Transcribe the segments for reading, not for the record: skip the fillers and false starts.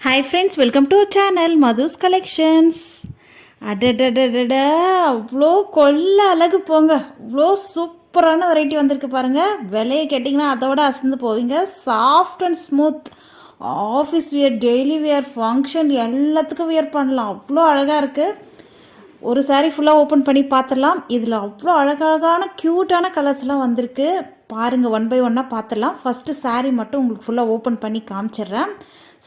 Hi friends, welcome to channel Madhu's collections. அடடடடடா, அவ்வளோ கொல்ல அழகு போங்க. அவ்வளோ சூப்பரான வெரைட்டி வந்திருக்கு பாருங்கள். விலையை கேட்டிங்கன்னா அதோட அசந்து போவீங்க. Soft and smooth, office wear, daily wear, function எல்லாத்துக்கும் வியர் பண்ணலாம். அவ்வளோ அழகாக இருக்குது. ஒரு சாரீ ஃபுல்லாக ஓப்பன் பண்ணி பார்த்துடலாம். இதில் அவ்வளோ அழகழகான க்யூட்டான கலர்ஸ்லாம் வந்திருக்கு பாருங்கள். ஒன் பை ஒன்னாக பார்த்துடலாம். ஃபஸ்ட்டு சாரீ மட்டும் உங்களுக்கு ஃபுல்லாக ஓப்பன் பண்ணி காமிச்சிடுறேன்.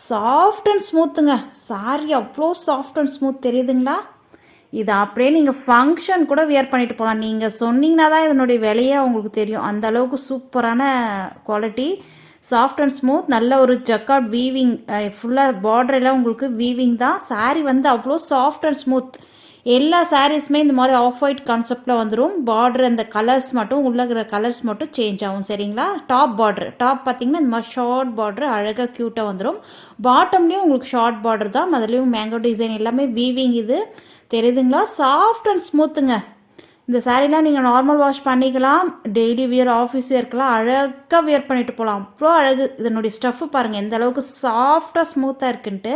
சாஃப்ட் அண்ட் ஸ்மூத்துங்க. சாரி அவ்வளோ சாஃப்ட் அண்ட் ஸ்மூத் தெரியுதுங்களா? இது அப்படியே நீங்கள் ஃபங்க்ஷன் கூட வியர் பண்ணிட்டு போகலாம். நீங்கள் சொன்னீங்கன்னா தான் இதனுடைய விலையே உங்களுக்கு தெரியும். அந்த அளவுக்கு சூப்பரான குவாலிட்டி, சாஃப்ட் அண்ட் ஸ்மூத். நல்ல ஒரு ஜக்கார்ட் வீவிங், ஃபுல்லாக பார்டரெல்லாம் உங்களுக்கு வீவிங் தான். சாரி வந்து அவ்வளோ சாஃப்ட் அண்ட் ஸ்மூத். எல்லா சாரீஸுமே இந்த மாதிரி ஆஃப் ஒயிட் கான்செப்டில் வந்துடும். பார்டர் அந்த கலர்ஸ் மட்டும், உள்ளகிற கலர்ஸ் மட்டும் சேஞ்ச் ஆகும். சரிங்களா? டாப் பார்டர், டாப் பார்த்தீங்கன்னா இந்த மாதிரி ஷார்ட் பார்டர் அழகாக க்யூட்டாக வந்துடும். பாட்டம்லேயும் உங்களுக்கு ஷார்ட் பார்டர் தான். அதுலேயும் மேங்கோ டிசைன் எல்லாமே வீவிங். இது தெரியுதுங்களா? சாஃப்ட் அண்ட் ஸ்மூத்துங்க. இந்த சாரீலாம் நீங்கள் நார்மல் வாஷ் பண்ணிக்கலாம். டெய்லி வியர், ஆஃபீஸ் வியர்க்கெல்லாம் அழகாக வியர் பண்ணிட்டு போகலாம். அவ்வளோ அழகு. இதனுடைய ஸ்டஃப்பு பாருங்கள் எந்த அளவுக்கு சாஃப்டாக ஸ்மூத்தாக இருக்குன்ட்டு.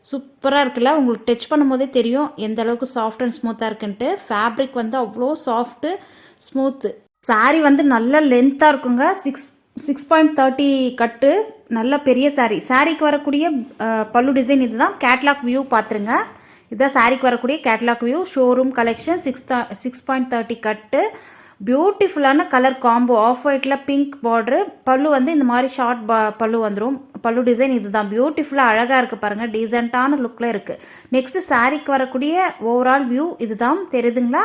சூப்பராக இருக்குல்ல? உங்களுக்கு டச் பண்ணும் போதே தெரியும் எந்த அளவுக்கு சாஃப்ட் அண்ட் ஸ்மூத்தாக இருக்குன்ட்டு. ஃபேப்ரிக் வந்து அவ்வளோ சாஃப்ட்டு, ஸ்மூத்து. சாரீ வந்து நல்ல லென்த்தாக இருக்குங்க. 6.30 கட்டு, நல்ல பெரிய சாரீ. சாரீக்கு வரக்கூடிய பல்லு டிசைன் இது தான். கேட்லாக் வியூ பார்த்துருங்க. இதுதான் சாரீக்கு வரக்கூடிய கேட்லாக் வியூ. Showroom collection. 6.30 கட்டு. பியூட்டிஃபுல்லான கலர் காம்போ. ஆஃப் ஒயிட்டில் பிங்க் பார்டரு. பல்லு வந்து இந்த மாதிரி ஷார்ட் பல்லு வந்துடும். பல்லு டிசைன் இது தான். பியூட்டிஃபுல்லாக அழகாக இருக்குது பாருங்கள். டீசெண்டான லுக்கில் இருக்குது. நெக்ஸ்ட்டு சாரீக்கு வரக்கூடிய ஓவரால் வியூ இது தான். தெரியுதுங்களா?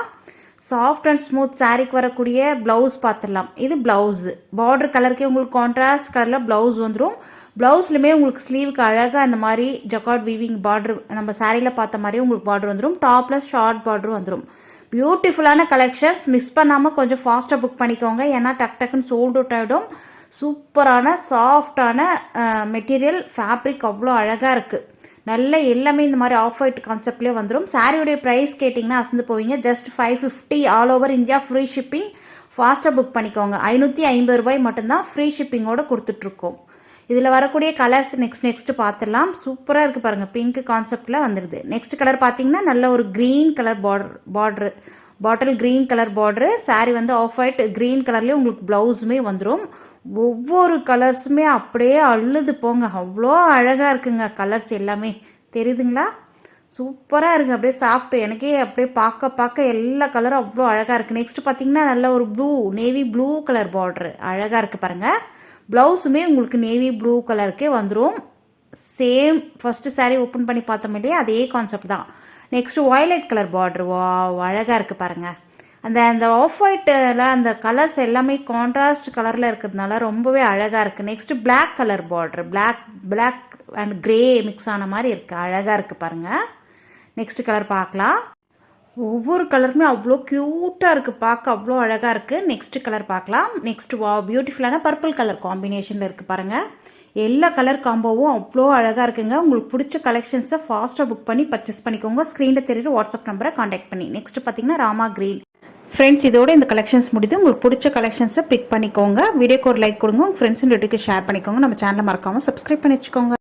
Soft and smooth. சாரீக்கு வரக்கூடிய ப்ளவுஸ் பார்த்துடலாம். இது ப்ளவுஸு. பார்டர் கலருக்கே உங்களுக்கு கான்ட்ராஸ்ட் கலரில் ப்ளவுஸ் வந்துடும். ப்ளவுஸ்லுமே உங்களுக்கு ஸ்லீவுக்கு அழகாக அந்த மாதிரி ஜக்கார்ட் வீவிங் பார்டர், நம்ம சாரியில் பார்த்த மாதிரி உங்களுக்கு பார்டர் வந்துடும். டாப்பில் ஷார்ட் பார்டர் வந்துடும். பியூட்டிஃபுல்லான கலெக்ஷன்ஸ். மிஸ் பண்ணாமல் கொஞ்சம் ஃபாஸ்ட்டாக புக் பண்ணிக்கோங்க. ஏன்னா டக்குன்னு சோல்ட் அவுட் ஆகிடும். சூப்பரான சாஃப்டான மெட்டீரியல். ஃபேப்ரிக் அவ்வளோ அழகாக இருக்குது. நல்ல எல்லாமே இந்த மாதிரி ஆஃப் ஒயிட் கான்செப்ட்லேயே வந்துடும். சாரியுடைய ப்ரைஸ் கேட்டிங்கன்னா அசந்து போவீங்க. Just 550 all over India. Free shipping. ஃபாஸ்ட்டாக புக் பண்ணிக்கோங்க. 550 ரூபாய் மட்டும்தான் ஃப்ரீ ஷிப்பிங்கோடு கொடுத்துட்ருக்கோம். இதில் வரக்கூடிய கலர்ஸ் நெக்ஸ்ட்டு பார்த்துடலாம். சூப்பராக இருக்குது பாருங்கள். பிங்க் கான்செப்டில் வந்துடுது. நெக்ஸ்ட் கலர் பார்த்தீங்கன்னா நல்ல ஒரு green colour border, bottle green colour border. Sari வந்து ஆஃப் ஒயிட் க்ரீன் கலர்லேயே உங்களுக்கு ப்ளவுஸுமே வந்துடும். ஒவ்வொரு கலர்ஸுமே அப்படியே அள்ளுது போங்க. அவ்வளோ அழகாக இருக்குங்க கலர்ஸ் எல்லாமே. தெரியுதுங்களா? சூப்பராக இருக்குது. அப்படியே சாஃப்ட்டு. எனக்கே அப்படியே பார்க்க எல்லா கலரும் அவ்வளோ அழகாக இருக்குது. நெக்ஸ்ட்டு பார்த்தீங்கன்னா நல்ல ஒரு blue, navy blue colour border அழகாக இருக்குது பாருங்கள். ப்ளவுஸுமே உங்களுக்கு நேவி ப்ளூ கலருக்கே வந்துடும். சேம் ஃபஸ்ட்டு சாரீ ஓப்பன் பண்ணி பார்த்தோம் இல்லையா, அதே கான்செப்ட் தான். Next violet colour border. வா, அழகாக இருக்குது பாருங்கள். அந்த ஆஃப் ஒயிட்டில் அந்த கலர்ஸ் எல்லாமே கான்ட்ராஸ்ட் கலரில் இருக்கிறதுனால ரொம்பவே அழகாக இருக்குது. Next black colour border. Black and grey mix ஆன மாதிரி இருக்குது. அழகாக இருக்குது பாருங்கள். நெக்ஸ்ட் கலர் பார்க்கலாம். ஒவ்வொரு கலருமே அவ்வளோ க்யூட்டாக இருக்குது. பார்க்க அவ்வளோ அழகாக இருக்குது. நெக்ஸ்ட் கலர் பார்க்கலாம். நெக்ஸ்ட் வா, பியூட்டிஃபுல்லான பர்பிள் கலர் காம்பினேஷனில் இருக்குது பாருங்கள். எல்லா கலர் காம்போவும் அவ்வளோ அழகாக இருக்குங்க. உங்களுக்கு பிடிச்ச கலெக்ஷன்ஸை ஃபாஸ்ட்டாக புக் பண்ணி பர்ச்சேஸ் பண்ணிக்கோங்க. ஸ்க்ரீனில் தெரியுற வாட்ஸ்அப் நம்பரை காண்டாக்ட் பண்ணி. நெக்ஸ்ட் பார்த்தீங்கன்னா ராமா க்ரீன். ஃப்ரெண்ட்ஸ், இதோட இந்த கலெக்ஷன்ஸ் முடிது. உங்களுக்கு பிடிச்ச கலெக்ஷன்ஸை பிக் பண்ணிக்கோங்க. வீடியோக்கு ஒரு லைக் கொடுங்க. உங்கள் ஃப்ரெண்ட்ஸ் ரிலேட்டிவ்க்கு ஷேர் பண்ணிக்கோங்க. நம்ம சேனலை மறக்காமல் சப்ஸ்கிரைப் பண்ணி வச்சுக்கோங்க.